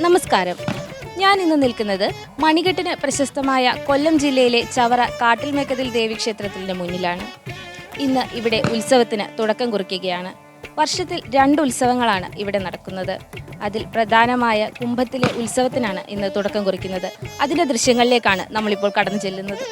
നമസ്കാരം. ഞാൻ ഇന്ന് നിൽക്കുന്നത് മണികെട്ടിന് പ്രശസ്തമായ കൊല്ലം ജില്ലയിലെ ചവറ കാട്ടിൽമേക്കതിൽ ദേവീക്ഷേത്രത്തിൻ്റെ മുന്നിലാണ്. ഇന്ന് ഇവിടെ ഉത്സവത്തിന് തുടക്കം കുറിക്കുകയാണ്. വർഷത്തിൽ 2 ഉത്സവങ്ങളാണ് ഇവിടെ നടക്കുന്നത്. അതിൽ പ്രധാനമായ കുംഭത്തിലെ ഉത്സവത്തിനാണ് ഇന്ന് തുടക്കം കുറിക്കുന്നത്. അതിൻ്റെ ദൃശ്യങ്ങളിലേക്കാണ് നമ്മളിപ്പോൾ കടന്നു ചെല്ലുന്നത്.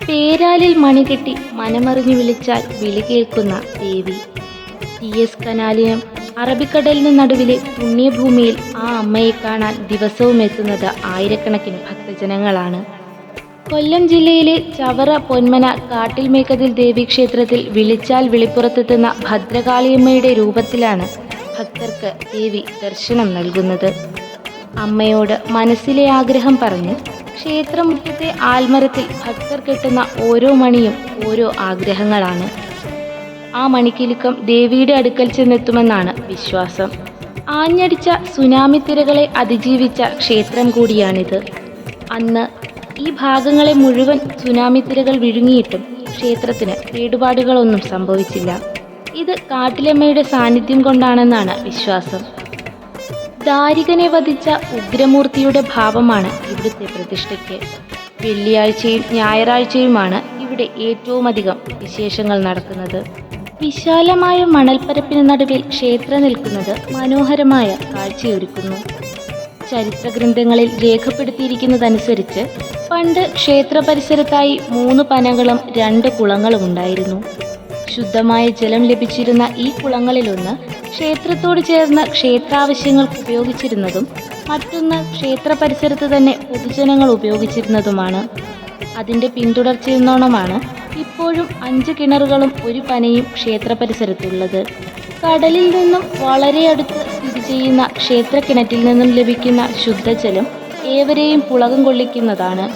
പേരാലിൽ മണികെട്ടി മനമറിഞ്ഞു വിളിച്ചാൽ വിളി കേൾക്കുന്ന ദേവി. TS കനാലിനും അറബിക്കടലിന് നടുവിലെ പുണ്യഭൂമിയിൽ ആ അമ്മയെ കാണാൻ ദിവസവും എത്തുന്നത് ആയിരക്കണക്കിന് ഭക്തജനങ്ങളാണ്. കൊല്ലം ജില്ലയിലെ ചവറ പൊന്മന കാട്ടിൽമേക്കതിൽ ദേവീക്ഷേത്രത്തിൽ വിളിച്ചാൽ വിളിപ്പുറത്തെത്തുന്ന ഭദ്രകാളിയമ്മയുടെ രൂപത്തിലാണ് ഭക്തർക്ക് ദേവി ദർശനം നൽകുന്നത്. അമ്മയോട് മനസ്സിലെ ആഗ്രഹം പറഞ്ഞ് ക്ഷേത്രമുറ്റത്തെ ആൽമരത്തിൽ ഭക്തർ കെട്ടുന്ന ഓരോ മണിയും ഓരോ ആഗ്രഹങ്ങളാണ്. ആ മണിക്കിലുക്കം ദേവിയുടെ അടുക്കൽ ചെന്നെത്തുമെന്നാണ് വിശ്വാസം. ആഞ്ഞടിച്ച സുനാമി തിരകളെ അതിജീവിച്ച ക്ഷേത്രം കൂടിയാണിത്. അന്ന് ഈ ഭാഗങ്ങളെ മുഴുവൻ സുനാമി തിരകൾ വിഴുങ്ങിയിട്ടും ക്ഷേത്രത്തിന് കേടുപാടുകളൊന്നും സംഭവിച്ചില്ല. ഇത് കാട്ടിലമ്മയുടെ സാന്നിധ്യം കൊണ്ടാണെന്നാണ് വിശ്വാസം. ദാരികനെ വധിച്ച ഉഗ്രമൂർത്തിയുടെ ഭാവമാണ് ഇവിടുത്തെ പ്രതിഷ്ഠയ്ക്ക്. വെള്ളിയാഴ്ചയും ഞായറാഴ്ചയുമാണ് ഇവിടെ ഏറ്റവുമധികം വിശേഷങ്ങൾ നടക്കുന്നത്. വിശാലമായ മണൽപ്പരപ്പിന് നടുവിൽ ക്ഷേത്രം നിൽക്കുന്നത് മനോഹരമായ കാഴ്ചയൊരുക്കുന്നു. ചരിത്ര ഗ്രന്ഥങ്ങളിൽ രേഖപ്പെടുത്തിയിരിക്കുന്നതനുസരിച്ച് പണ്ട് ക്ഷേത്ര പരിസരത്തായി 3 പനകളും 2 കുളങ്ങളും ഉണ്ടായിരുന്നു. ശുദ്ധമായ ജലം ലഭിച്ചിരുന്ന ഈ കുളങ്ങളിലൊന്ന് ക്ഷേത്രത്തോട് ചേർന്ന് ക്ഷേത്രാവശ്യങ്ങൾക്ക് ഉപയോഗിച്ചിരുന്നതും മറ്റൊന്ന് ക്ഷേത്ര പരിസരത്ത് തന്നെ പൊതുജനങ്ങൾ ഉപയോഗിച്ചിരുന്നതുമാണ്. അതിൻ്റെ പിന്തുടർച്ചയെന്നോണമാണ് ഇപ്പോഴും 5 കിണറുകളും ഒരു പനയും ക്ഷേത്ര പരിസരത്തുള്ളത്. കടലിൽ നിന്നും വളരെ അടുത്ത് സ്ഥിതി ചെയ്യുന്ന ക്ഷേത്രക്കിണറ്റിൽ നിന്നും ലഭിക്കുന്ന ശുദ്ധജലം ഏവരെയും പുളകം കൊള്ളിക്കുന്നതാണ്.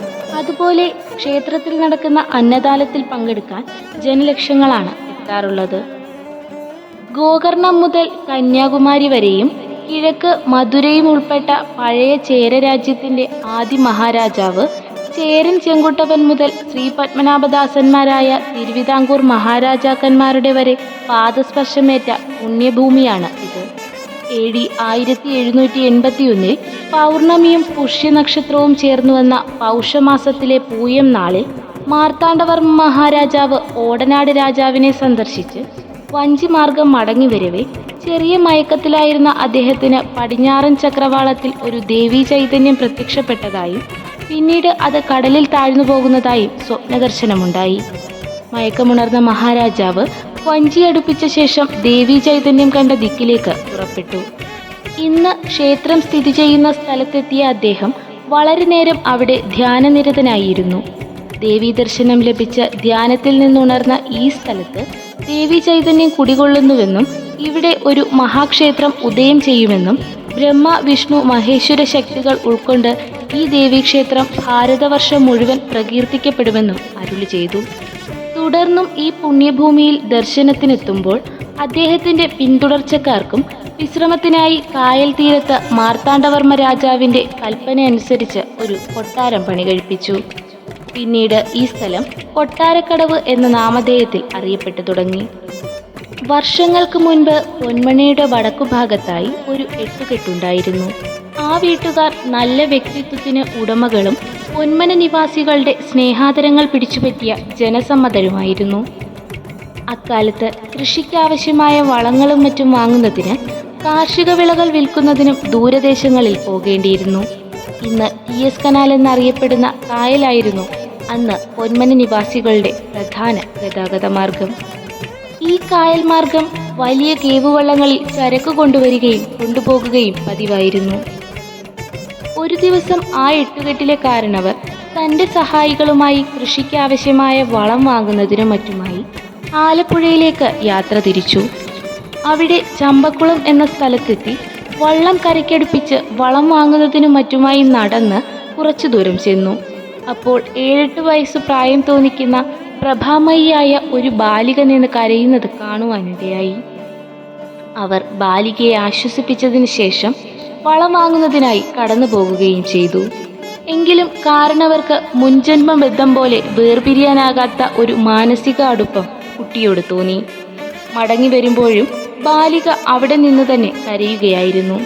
അതുപോലെ ക്ഷേത്രത്തിൽ നടക്കുന്ന അന്നദാനത്തിൽ പങ്കെടുക്കാൻ ജനലക്ഷങ്ങളാണ് എത്താറുള്ളത്. ഗോകർണം മുതൽ കന്യാകുമാരി വരെയും കിഴക്ക് മധുരയും ഉൾപ്പെട്ട പഴയ ചേര രാജ്യത്തിൻ്റെ ആദി മഹാരാജാവ് ചേരൻ ചെങ്കുട്ടവൻ മുതൽ ശ്രീ പത്മനാഭദാസന്മാരായ തിരുവിതാംകൂർ മഹാരാജാക്കന്മാരുടെ വരെ പാദസ്പർശമേറ്റ പുണ്യഭൂമിയാണ് ഇത്. AD 1781 പൗർണമിയും പുഷ്യനക്ഷത്രവും ചേർന്നു വന്ന പൗഷമാസത്തിലെ പൂയം നാളിൽ മാർത്താണ്ഡവർമ്മ മഹാരാജാവ് ഓടനാട് രാജാവിനെ സന്ദർശിച്ച് വഞ്ചിമാർഗം മടങ്ങി വരവേ ചെറിയ മയക്കത്തിലായിരുന്ന അദ്ദേഹത്തിന് പടിഞ്ഞാറൻ ചക്രവാളത്തിൽ ഒരു ദേവീ ചൈതന്യം പ്രത്യക്ഷപ്പെട്ടതായും പിന്നീട് അത് കടലിൽ താഴ്ന്നു പോകുന്നതായും സ്വപ്നദർശനമുണ്ടായി. മയക്കമുണർന്ന മഹാരാജാവ് വഞ്ചി അടുപ്പിച്ച ശേഷം ദേവീ ചൈതന്യം കണ്ട ദിക്കിലേക്ക് പുറപ്പെട്ടു. ഇന്ന് ക്ഷേത്രം സ്ഥിതി ചെയ്യുന്ന സ്ഥലത്തെത്തിയ അദ്ദേഹം വളരെ നേരം അവിടെ ധ്യാനനിരതനായിരുന്നു. ദേവീ ദർശനം ലഭിച്ച ധ്യാനത്തിൽ നിന്നുണർന്ന ഈ സ്ഥലത്ത് ദേവീ ചൈതന്യം കുടികൊള്ളുന്നുവെന്നും ഇവിടെ ഒരു മഹാക്ഷേത്രം ഉദയം ചെയ്യുമെന്നും ബ്രഹ്മ വിഷ്ണു മഹേശ്വര ശക്തികൾ ഉൾക്കൊണ്ട് ഈ ദേവീക്ഷേത്രം ഭാരതവർഷം മുഴുവൻ പ്രകീർത്തിക്കപ്പെടുമെന്നും അരുളി ചെയ്തു. തുടർന്നും ഈ പുണ്യഭൂമിയിൽ ദർശനത്തിനെത്തുമ്പോൾ അദ്ദേഹത്തിൻ്റെ പിന്തുടർച്ചക്കാർക്കും വിശ്രമത്തിനായി കായൽ തീരത്ത് മാർത്താണ്ഡവർമ്മ രാജാവിൻ്റെ കൽപ്പനയനുസരിച്ച് ഒരു കൊട്ടാരം പണി കഴിപ്പിച്ചു. പിന്നീട് ഈ സ്ഥലം കൊട്ടാരക്കടവ് എന്ന നാമധേയത്തിൽ അറിയപ്പെട്ടു തുടങ്ങി. വർഷങ്ങൾക്ക് മുൻപ് പൊന്മനയുടെ വടക്കുഭാഗത്തായി ഒരു എട്ടുകെട്ടുണ്ടായിരുന്നു. ആ വീട്ടുകാർ നല്ല വ്യക്തിത്വത്തിന് ഉടമകളും പൊന്മന നിവാസികളുടെ സ്നേഹാദരങ്ങൾ പിടിച്ചുപറ്റിയ ജനസമ്മതരുമായിരുന്നു. അക്കാലത്ത് കൃഷിക്കാവശ്യമായ വളങ്ങളും മറ്റും വാങ്ങുന്നതിന് കാർഷിക വിളകൾ വിൽക്കുന്നതിനും ദൂരദേശങ്ങളിൽ പോകേണ്ടിയിരുന്നു. ഇന്ന് TS കനാൽ എന്നറിയപ്പെടുന്ന കായലായിരുന്നു അന്ന് പൊന്മന നിവാസികളുടെ പ്രധാന ഗതാഗത മാർഗം. ഈ കായൽ മാർഗം വലിയ കേവുവള്ളങ്ങളിൽ ചരക്ക് കൊണ്ടുവരികയും കൊണ്ടുപോകുകയും പതിവായിരുന്നു. ഒരു ദിവസം ആ എട്ടുകെട്ടിലെ കാരണവർ തൻ്റെ സഹായികളുമായി കൃഷിക്കാവശ്യമായ വളം വാങ്ങുന്നതിനും മറ്റുമായി ആലപ്പുഴയിലേക്ക് യാത്ര തിരിച്ചു. അവിടെ ചമ്പക്കുളം എന്ന സ്ഥലത്തെത്തി വള്ളം കരയ്ക്കടുപ്പിച്ച് വളം വാങ്ങുന്നതിനും മറ്റുമായി നടന്ന് കുറച്ചു ദൂരം ചെന്നു. അപ്പോൾ 7-8 വയസ്സ് പ്രായം തോന്നിക്കുന്ന പ്രഭാമയിയായ ഒരു ബാലിക നിന്ന് കരയുന്നത് കാണുവാനിടയായി. അവർ ബാലികയെ ആശ്വസിപ്പിച്ചതിന് ശേഷം വളം വാങ്ങുന്നതിനായി കടന്നു പോകുകയും ചെയ്തു. എങ്കിലും കാരണവർക്ക് മുൻജന്മ ബന്ധം പോലെ വേർപിരിയാനാകാത്ത ഒരു മാനസിക അടുപ്പം കുട്ടിയോട് തോന്നി. മടങ്ങി വരുമ്പോഴും ബാലിക അവിടെ നിന്ന് തന്നെ കരയുകയായിരുന്നു.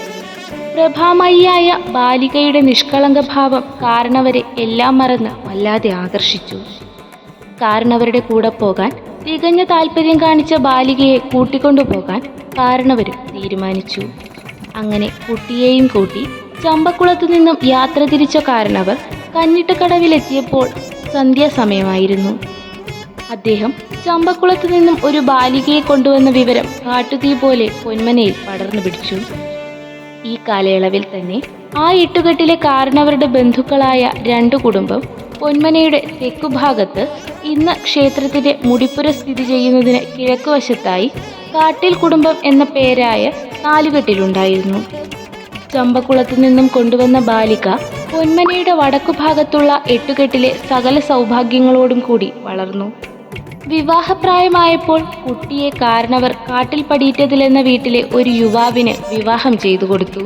പ്രഭാമയിയായ ബാലികയുടെ നിഷ്കളങ്ക ഭാവം കാരണവരെ എല്ലാം മറന്ന് വല്ലാതെ ആകർഷിച്ചു. കാരണവരുടെ കൂടെ പോകാൻ തികഞ്ഞ താല്പര്യം കാണിച്ച ബാലികയെ കൂട്ടിക്കൊണ്ടുപോകാൻ കാരണവരും തീരുമാനിച്ചു. അങ്ങനെ കുട്ടിയെയും കൂട്ടി ചമ്പക്കുളത്തു നിന്നും യാത്ര തിരിച്ച കാരണവർ കന്നിട്ടക്കടവിലെത്തിയപ്പോൾ സന്ധ്യാസമയമായിരുന്നു. അദ്ദേഹം ചമ്പക്കുളത്തു നിന്നും ഒരു ബാലികയെ കൊണ്ടുവന്ന വിവരം കാട്ടുതീ പോലെ പൊന്മനയിൽ പടർന്നു പിടിച്ചു. ഈ കാലയളവിൽ തന്നെ ആ എട്ടുകെട്ടിലെ കാരണവരുടെ ബന്ധുക്കളായ 2 കുടുംബം പൊന്മനയുടെ തെക്കുഭാഗത്ത് ഇന്ന് ക്ഷേത്രത്തിൻ്റെ മുടിപ്പുര സ്ഥിതി ചെയ്യുന്നതിന് കിഴക്കുവശത്തായി കാട്ടിൽ കുടുംബം എന്ന പേരായ 4 കെട്ടിലുണ്ടായിരുന്നു. ചമ്പക്കുളത്തു നിന്നും കൊണ്ടുവന്ന ബാലിക പൊന്മനയുടെ വടക്കുഭാഗത്തുള്ള എട്ടുകെട്ടിലെ സകല സൗഭാഗ്യങ്ങളോടും കൂടി വളർന്നു. വിവാഹപ്രായമായപ്പോൾ കുട്ടിയെ കാരണവർ കാട്ടിൽ പടിയിറ്റതിലെന്ന വീട്ടിലെ ഒരു യുവാവിന് വിവാഹം ചെയ്തു കൊടുത്തു.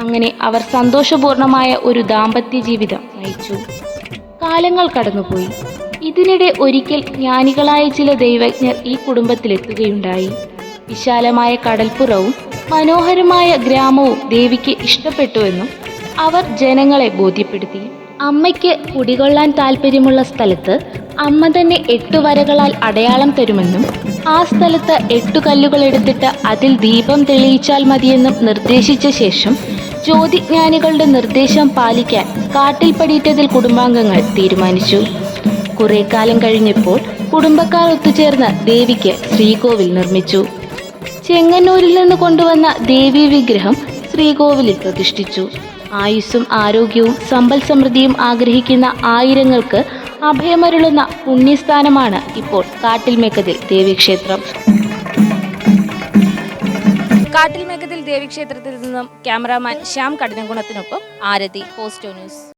അങ്ങനെ അവർ സന്തോഷപൂർണമായ ഒരു ദാമ്പത്യ ജീവിതം നയിച്ചു. കാലങ്ങൾ കടന്നുപോയി. ഇതിനിടെ ഒരിക്കൽ ജ്ഞാനികളായ ചില ദൈവജ്ഞർ ഈ കുടുംബത്തിലെത്തുകയുണ്ടായി. വിശാലമായ കടൽപ്പുറവും മനോഹരമായ ഗ്രാമവും ദേവിക്ക് ഇഷ്ടപ്പെട്ടുവെന്നും അവർ ജനങ്ങളെ ബോധ്യപ്പെടുത്തി. അമ്മയ്ക്ക് കുടികൊള്ളാൻ താല്പര്യമുള്ള സ്ഥലത്ത് അമ്മ തന്നെ 8 വരകളാൽ അടയാളം തരുമെന്നും ആ സ്ഥലത്ത് 8 കല്ലുകൾ എടുത്തിട്ട് അതിൽ ദീപം തെളിയിച്ചാൽ മതിയെന്നും നിർദ്ദേശിച്ച ശേഷം ജ്യോതിജ്ഞാനികളുടെ നിർദ്ദേശം പാലിക്കാൻ കാട്ടിൽ പടിയിറ്റതിൽ കുടുംബാംഗങ്ങൾ തീരുമാനിച്ചു. കുറെ കാലം കഴിഞ്ഞപ്പോൾ കുടുംബക്കാർ ഒത്തുചേർന്ന് ദേവിക്ക് ശ്രീകോവിൽ നിർമ്മിച്ചു. ചെങ്ങന്നൂരിൽ നിന്ന് കൊണ്ടുവന്ന ദേവീ വിഗ്രഹം ശ്രീകോവിലിൽ പ്രതിഷ്ഠിച്ചു. ആയുസ്സും ആരോഗ്യവും സമ്പൽ സമൃദ്ധിയും ആഗ്രഹിക്കുന്ന ആയിരങ്ങൾക്ക് അഭയമരുളുന്ന പുണ്യസ്ഥാനമാണ് ഇപ്പോൾ കാട്ടിൽമേക്കതിൽ ദേവീക്ഷേത്രം. കാട്ടിൽമേക്കതിൽ ദേവീക്ഷേത്രത്തിൽ നിന്നും ക്യാമറാമാൻ ശ്യാം കഠിനകുണത്തിനൊപ്പം ആരതി, പോസ്റ്റോ ന്യൂസ്.